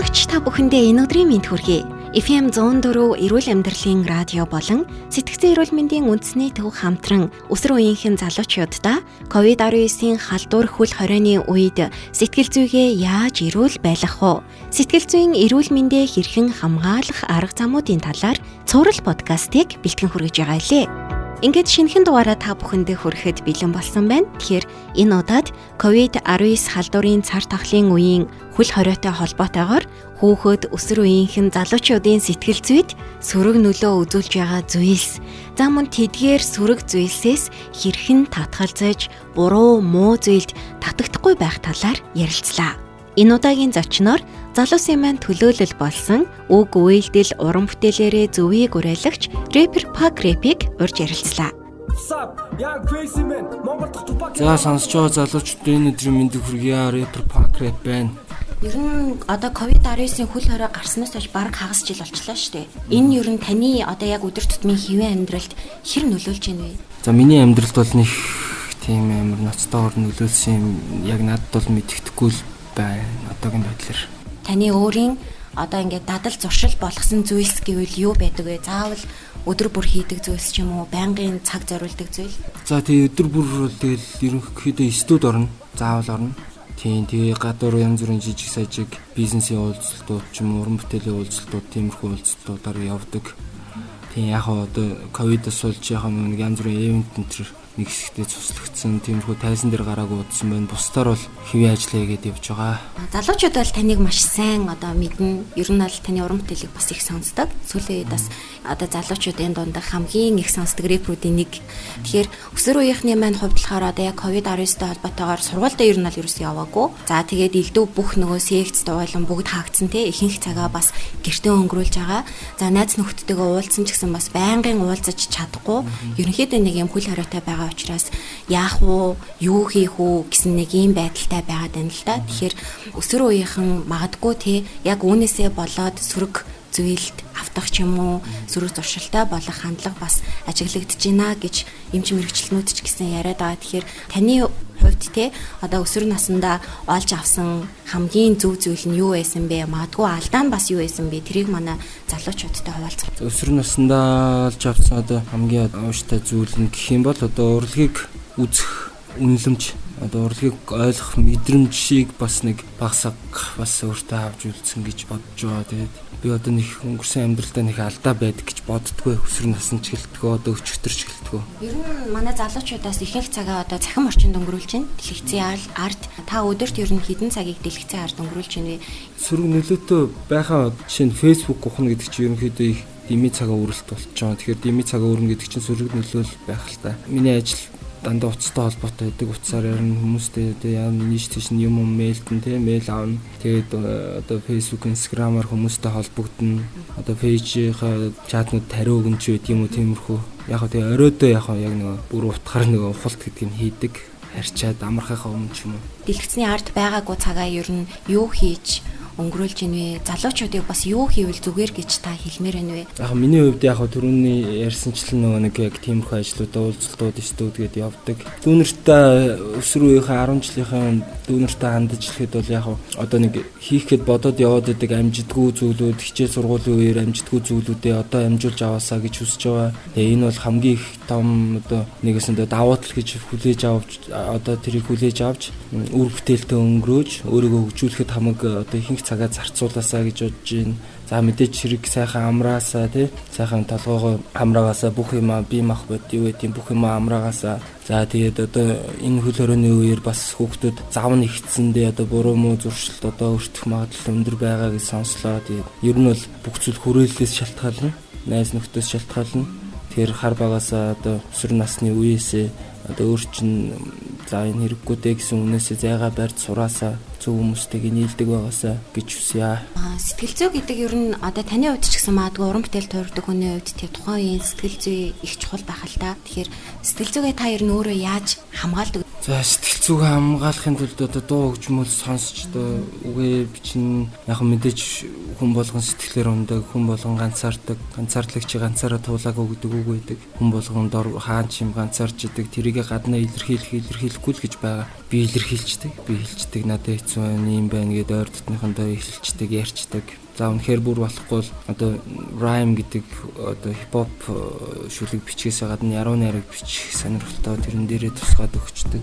сонсогч та бүхэндээ энэ өдрийн мэнд хүргэе. FM 104 эрүүл амьдралын радио болон сэтгцэн эрүүл мэндийн үндэсний төв хамтран өсвөр үеийнхэн залуучуудаа COVID-19-ийн халдвар хөл хорионы үед сэтгэл зүйгээ яаж эрүүл байлгах вэ? Сэтгэл зүйн эрүүл мэндээ хэрхэн хамгаалах арга замуудын талаар цуврал подкастыг бэлтгэн хүргэж байгаа лээ. Ингээд шинэхэн дугаараа та бүхэндээ хүрэхэд бэлэн болсон байна. Тэгэхээр энэ удаад COVID-19 халдварын цар тахлын үеийн хөл хориотой холбоотойгоор хүүхэд өсвөр үеийнхэн залуучуудын сэтгэл зүйд сөрөг нөлөө үзүүлж байгаа зүйлс, за мөн тэдгээр сөрөг зүйлсээс хэрхэн татгалзаж, буруу муу зүйлд татагдахгүй байх талаар ярилцлаа. Энэ удаагийн зочноор залуусын маань төлөөлөл болсон үг үйлдэл уран бүтээлээрээ зөвийг уриалагч рэпер Pak Rap-ийг урьж ярилцлаа. За сонсож байгаа залуучуудын энэ өдрийн мэндийг хүргье. Рэпер Pak Rap байна. Ер нь одоо COVID-19-ийн хөл хорой гарснаас хойш бараг хагас жил болчихлоо шүү дээ. Энэ ер нь таны одоо яг өдөр тутмын хэвийн амьдралд хэр нөлөөлж байна вэ? За миний амьдралд бол нэг тийм амар ноцтойгоор нөлөөлсөн юм яг надад бол мэддэхгүй л байна. Одоогийн байдлаар. Таны өөрийн одоо ингээд дадал зуршил болгосон зүйлс гэвэл юу байдаг вэ? Заавал өдөр бүр хийдэг зүйлс ч юм уу, байнгын цаг зориулдаг зүйл? За тий өдөр бүр бол тэгэл ерөнхийдөө студ орно. Заавал орно. Тэгээ гадуур янз бүрийн жижиг сажиг бизнесийн уулзалтууд ч юм уу, уран бүтээлийн уулзалтууд, тиймэрхүү уулзалтуудаар явдаг. Тэгээ яг одоо ковидос болж яг нэг янз бүрийн ивент энэ нэг хэсэгтээ цуслагдсан, тиймэрхүү тайзан дээр гараагүй удсан байна. Бусдаар бол хэвийн ажил хийгээд явж байгаа. Залуучууд бол таныг маш сайн одоо мэднэ. Ер нь бол таны уран бүтээлийг бас их сонсдог. Сүүлийн үед бас одоо залуучуудын дунд хамгийн их сонсдог рэпрүүдийн нэг. Тэгэхээр өсвөр үеийнхний маань хувьд болохоор одоо яг COVID-19-тэй холбоотойгоор сургуультай ер нь бол ерөөсөө яваагүй. За тэгээд элдв бүх нөгөө секц дуйлан бүгд хаагдсан те. Ихэнх цагаа бас гэртээ өнгөрүүлж байгаа. За найз нөхдөдтэйгээ уулзсан ч гэсэн бас байнгын уулзаж чадахгүй. Ерөнхийдөө нэг юм хөл хоройтой байгаа учраас яах вэ, юу хийх вэ гэсэн нэг ийм байдалтай байгаад байна л да. Тэгэхээр өсвөр үеийнхэн магадгүй те яг үүнээсээ болоод сөрөг зүйлд автах ч юм уу, сөрөг зуршилтай болох хандлага бас ажиглагдж байна гэж эмч мэрэгчлэнүүд ч гэсэн яриад байгаа. Тэгэхээр таны хувьд те одоо өсвөр наснда олж авсан хамгийн зөв зүйл нь юу байсан бэ? Магадгүй алдаа нь бас юу байсан бэ? Тэрийг манай залуучуудтай хуваалцах. Өсвөр наснда олж авсан одоо хамгийн ууштай зүйл нь гэх юм бол одоо урлагийг үзэх үнэлэмж, одоо урлагийг ойлгох мэдрэмжийг бас нэг багсаг бас өөртөө авч үлдсэн гэж бодож байгаа. Тэгээд би одоо нэг өнгөрсөн амьдралдаа нэг алдаа байдаг гэж боддгоо. Өсвөр насны ч гэлтгөө, одоо өчигдөр ч гэлтгөө. Ер нь манай залуучуудаас ихэнх цагаа одоо цахим орчинд өнгөрүүлж байна. Дэлгэцийн ард та өдөрт ер нь хэдэн цагийг дэлгэцийн ард өнгөрүүлж байна вэ? Сөрөг нөлөөтэй байхаа жишээ нь Facebook ухна гэдэг чинь ерөнхийдөө их дими цагаа үрэлт болчихж байгаа. Тэгэхээр дими цагаа өрнө гэдэг чинь сөрөг нөлөөл байх л та. Миний ажил дандаа уцтай холбоотой байдаг. Уцаар ярина хүмүүстэй нийш тийш юм мэйлтэн те мэйл аавна. Тэгээд одоо Facebook, Instagram-аар хүмүүстэй холбогдно. Одоо пэйжийнхаа чатнууд тариу өгнч байт юм уу, тиймэрхүү. Яг хөө тэгээ оройдоо яг нэг бүр утгаар нэг ухалт гэдгийг хийдэг. Харьчаад амархахаа өмнө ч юм уу. Дэлгэцний ард байгаагүй цагаа ер нь юу хийж өнгөрүүлж ийнвэ? Залуучуудыг бас юу хийвэл зүгээр гэж та хэлмээр байна вэ? Яг миний хувьд яг түрүүний ярьсанчлан нөгөө нэг яг тиймэрхүү ажлуудаа уулзалтууд студ гээд явдаг. Дүүнэртээ өсвөр үеийнхээ 10 жилийнхээ дүүнэртээ хандаж ирэхэд бол яг одоо нэг хийх гээд бодоод яваад байдаг амжитгүй зүйлүүд, хичээл сургуулийн үеэр амжитгүй зүйлүүдээ одоо амжуулж аваасаа гэж хүсэж байгаа. Тэгээ энэ бол хамгийн их том одоо нэгэсэндээ давуу тал гэж хүлээж авч одоо тэрийг хүлээж авч үр бүтээлтэй өнгөрөөж өөрийгөө хөгжүүлэхэд хамаг одоо ихэнх цагаа зарцуулаасаа гэж бодож байна. За мэдээж хэрэг сайхан амраасаа тий сайхан толгоогоо амраагаасаа бүх юм бие мах бод юу гэдэг бүх юм амраагаасаа. За тэгээд одоо энэ хөл хорионы үеэр бас хүүхдүүд зав нь ихцсэндээ одоо буруу муу зуршилт одоо өртөх магадлал өндөр байгаа гэж сонслоо. Тэгээд ер нь бол бүх зүйл хүрээллээс шалтгаална. Найз нөхдөс шалтгаална. Тэгэхээр хар багасаа одоо өсвөр насны үеэсээ одоо өөр чин за энэ хэрэггүй дээ гэсэн үнээсээ зайгаа барьж сураасаа зөв хүмүүстэйг нийлдэг байгаасаа гэж хүсье. Сэтгэл зүй гэдэг ер нь одоо таны хувьд ч гэсэн магадгүй уран бүтээл тойрдог хүний хувьд тэр тухайн үеийн сэтгэл зүй их чухал байх л та. Тэгэхээр сэтгэл зүйгээ та ер нь өөрөө яаж хамгаалдаг? За сэтгэл зүгээ хамгаалахын тулд одоо дуу хөгжмөл сонсч одоо үгээ бичин яг мэдээж хүн болгон сэтгэлээр ундаг, хүн болгон ганцаарлагч ганцаараа туулаагүй гэдэг үг байдаг. Хүн болгон дор хаан чим ганцаарч идэг, тэрийг гаднаа илэрхийлэхгүй л гэж байгаа. Би илэрхийлждэг, би хэлждэг, надад хэцүү байна, юм байна гэдээ ойр дотныхондоо хэлждэг, ярьцдаг. За үнэхээр бүр болохгүй л одоо rhyme гэдэг одоо хипхоп шүлэг бичгээс гадна яруу найраг бичих сонирхолтой тэрэн дээрээ тусгаад өгчдөг.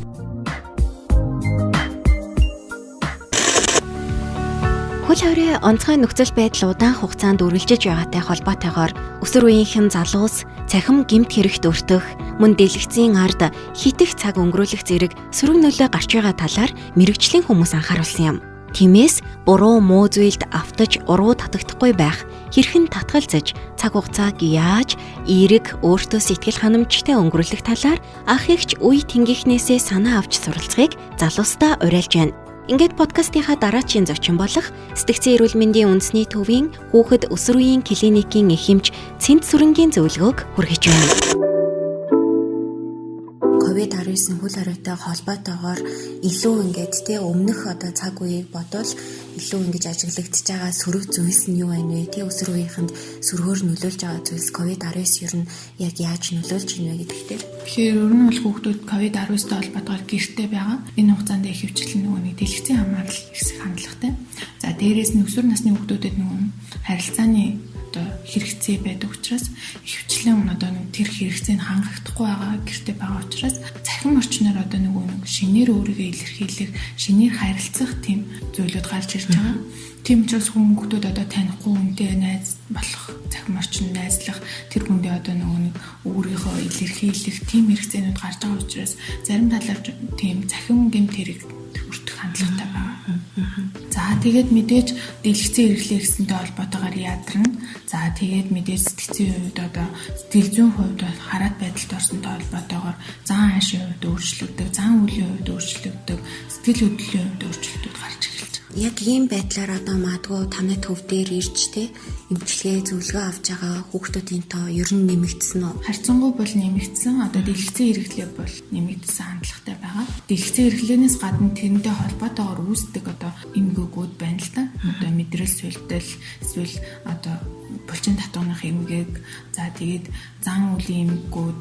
Хөл хорой онцгой нөхцөл байдал удаан хугацаанд үргэлжиж байгаатай холбоотойгоор өсвөр үеийнхэн залуус цахим гэмт хэрэгт өртөх, мөн дэлгэцийн ард хитэх цаг өнгөрүүлэх зэрэг сөрөг нөлөө гарч байгаа талаар мэрэгжлийн хүмүүс анхааруулсан юм. Тиймээс буруу муу зүйлд автаж уруу татагдахгүй байх, хэрхэн татгалзаж цаг хугацааг яаж эерэг өөртөө сэтгэл ханамжтай өнгөрүүлэх талаар ах эгч үе тэнгийнхнээсээ санаа авч суралцахыг залуустаа уриалж байна. Ингээд подкастынхаа дараачийн зочин болох сэтгцэн эрүүл мэндийн үндэсний төвийн хүүхэд өсвөр үеийн клиникийн эхэмч Цэнт Сүрэнгийн зөвлөгөөг хүргэж байна. COVID-19 хөл хоройтой холбоотойгоор илүү ингээд өмнөх одоо цаг үеийг бодвол илүү ингэж ажиглагдж байгаа сөрөг зүйлс нь юу байна вэ? Өсвөр үеийнхэнд сөргөөр нөлөөлж байгаа зүйлс COVID-19 ер нь яг яаж нөлөөлж байна вэ гэдэгтэй. Тэгэхээр ер нь бол хүүхдүүд COVID-19-тэй холбоотойгоор гэртээ байгаа. Энэ хугацаанд их хөвчлэн нөгөө нэг дэлгэцийн хамаарал ихсэх хандлагатай. За дээрээс нь өсвөр насны хүүхдүүдэд нөгөө харилцааны хэрэгцээ байдаг учраас ихвчлэн одоо нэг тэр хэрэгцээнд хангахдахгүй байгаа гэртээ байгаа учраас цахим орчноор одоо нэг шинээр өөрийгөө илэрхийлэх, шинээр харилцах тийм зүйлүүд гарч ирж байгаа. Тийм учраас хүмүүст одоо танихгүй хүнтэй найз болох, цахим орчинд найзлах, тэр хүндээ одоо нэг өөрийгөө илэрхийлэх тийм хэрэгцээнүүд гарч байгаа учраас зарим талаар тийм цахим гэмт хэрэг өртөх хандлагатай байна. За тэгээд мэдээж дэлгэцийн хэрэглээ гэсэнтэй холбоотойгоор яадрна. За тэгээд мэдээж сэтгцийн хувьд одоо сэтгэл зүйн хувьд хараат байдалд орсонтой холбоотойгоор зан аашийн хувьд өөрчлөгдөв, зан үлийн хувьд өөрчлөгдөв, сэтгэл хөдлөлийн хувьд өөрчлөлтүүд гарч ирж байна. Яг ийм байдлаар одоо магадгүй танай төв дээр ирж эмчилгээ зөвлөгөө авч байгаа хүүхдүүдийн тоо ер нь нэмэгдсэн үү? Харьцангуй бол нэмэгдсэн. Одоо дэлгэцийн хэрэглээ бол нэмэгдсэн хандлагатай байгаа. Дэлгэцийн хэрэглээнээс гадна тэрнтэй холбоотойгоор үүсдэг одоо эмгэгүүд байна л да. Одоо мэдрэл сүлдэл эсвэл одоо булчин татгах эмгээг, за тэгээд зан үлийн эмгэгүүд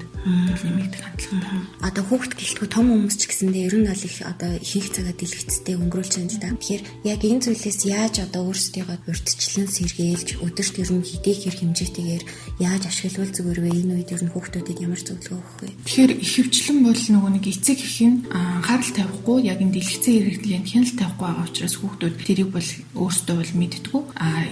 нэмэгдэх хандлагатай. Одоо хүүхд гэлтгүй том хүмүүс ч гэсэндээ ер нь бол их одоо ихэнх цагаа дэлгэцтэй өнгөрүүлж байна да. Тэгэхээр яг энэ зүйлээс яаж одоо өөрсдийгөө урьдчилан сэргийлж өдөрт ер нь хэдий хэр хэмжээтэйгээр яаж ашиглавал зүгээр вэ? Энэ үед ер нь хүүхдүүдэд ямар зөвлөгөө өгөх вэ? Тэгэхээр ихэвчлэн бол нөгөө нэг эцэг их нь анхаарал тавихгүй, яг энэ дэлгэцийн хэрэглээнд хяналт тавихгүй байгаа учраас хүүхдүүд тэрийг бол өөрсдөө бол мэддэггүй.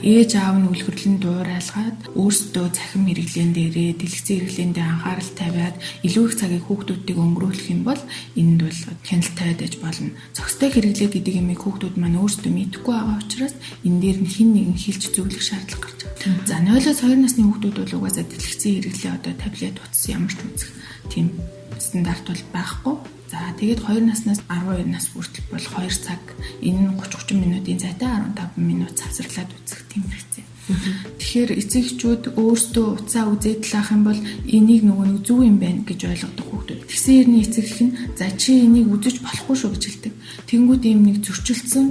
Ээж аав нь үлгэрлэн дуурайлгаад өөрсдөө цахим хэрэглээн дээрээ дэлгэцийн хэрэглээндээ анхаарал тавиад илүү их цагийг хүүхдүүдийг өнгөрүүлэх юм бол энд бол хяналт тавиад аж болно. Цогцтой хэрэглээ гэдэг юмыг хүүхдүүд маань өөрсдөө мэдхгүй байгаа учраас энэ дээр нь хэн нэгэн хэлж зөвлөх шаардлага гарч байна. За 0-2 насны хүүхдүүд бол угаасаа дэлгэцийн хэрэглээ одоо таблет утас ямар ч үзэх тийм стандарт бол байхгүй. За тэгээд 2 наснаас 12 нас хүртэл бол 2 цаг энэ 30-30 минутын зайтай 15 минут завсарлаад үзэх тийм хэрэгцээ. Тэгэхээр эцэгчүүд өөрсдөө утсаа үзээд лаах юм бол энийг нөгөө нэг зөв юм байна гэж ойлгодог хүүхдүүд. Тэгсэн хэрний эцэг их нь за чи энийг үзэж болохгүй шүү гэж хэлдэг. Тэнгүүд ийм нэг зөрчилдсөн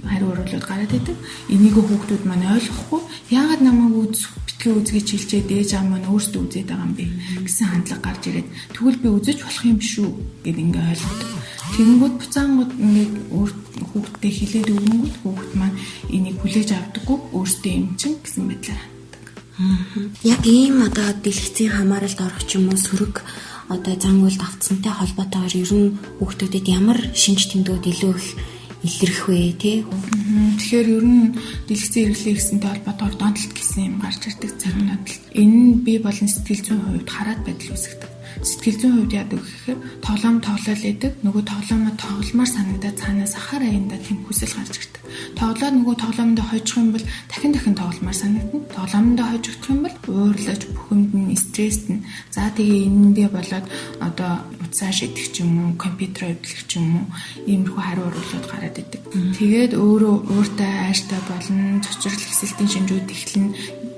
хариу оруулаад гараад идэг. Энийг хүүхдүүд маань ойлгохгүй яагаад намайг битгий үз гэж хэлжээ дээж аав маань өөрсдөө үзээд байгаа юм бэ гэсэн хандлага гарч ирээд тэгвэл би үзэж болох юм шүү гэд ингээ ойлгодог. Тэнгүүд буцаангууд ингээ хүүхдтэй хэлээд өгнөд хүүхд маань энийг хүлээж авдаггүй өөрсдөө эмчин гэсэн байдлаар ханддаг. Яг ийм одоо дэлгэцийн хамааралд орох ч юм уу сөрөг одоо зан үйлд автсантай холбоотойгоор ер нь хүүхдүүдэд ямар шинж тэмдгүүд илүү их илэрх вэ тий? Тэгэхээр ер нь дэлгэцийн хэрэглээ гэсэнтэй холбоотойгоор донтолт гэсэн юм гарч ирдэг зарим донтолт. Энэ нь бие болон сэтгэл зүйн хувьд хараат байдал үүсгдэг. Сэтгэл зүйн хувьд яадаг гэхээр тоглоом тоглол идэг. Нөгөө тоглоомоо тогломоор санагдаад цаанаас ахаар аяндаа тийм хүсэл гарч ирдэг. Тоглоод нөгөө тоглоомдоо хожих юм бол дахин тогломоор санагдана. Тоглоомдоо хожигдох юм бол уурлаж, бухимдна, стресстэн. За тэгээ энэндээ болоод одоо утсаа шидэх ч юм уу, компьютер эвлэх ч юм уу, иймэрхүү хариу оруулаад гараад идэг. Тэгээд өөрөө ууртай, ааштай болон цочрол хэсэлтийн шинжүүд эхлэн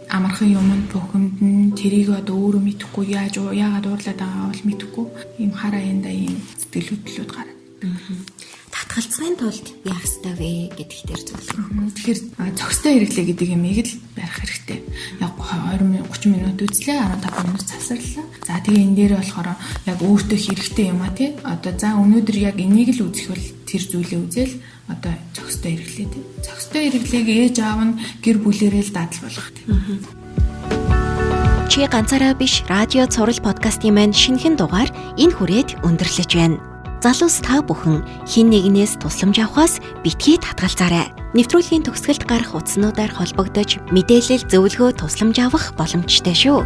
амархан юмд бухимдна. Тэрийг одоо өөрөө мэдэхгүй яагаад уурлаад байгаа бол мэдэхгүй. Ийм хар аяндаа ийм сэтгэл хөдлөлүүд гараад. Татгалзахын тулд яах ёстой вэ гэдэгт дээр зөвлөх. Тэгэхээр зохистой хэрэглээ гэдэг юмыг л барих хэрэгтэй. Яг 30 минут үзлээ, 15 минут засварлаа. За тэгээ энэ дээр болохоор яг өөртөө хэрэгтэй юм а тий. Одоо за өнөөдөр яг энийг л үзэх бол тэр зүйлээ үзэл одоо зохистой хэрэглээ тий. Зохистой хэрэглээг ээж аав нь гэр бүлээрээ л дадал болгох тий. Чи ганцаараа биш, радио цуврал подкастын маань шинэхэн дугаар энэ хүрээд өндөрлөж байна. Залуус та бүхэн хэн нэгнээс тусламж авахаас битгий татгалзаарай. Нэвтрүүлгийн төгсгөлд гарах утаснуудаар холбогдож мэдээлэл зөвлөгөө тусламж авах боломжтой шүү.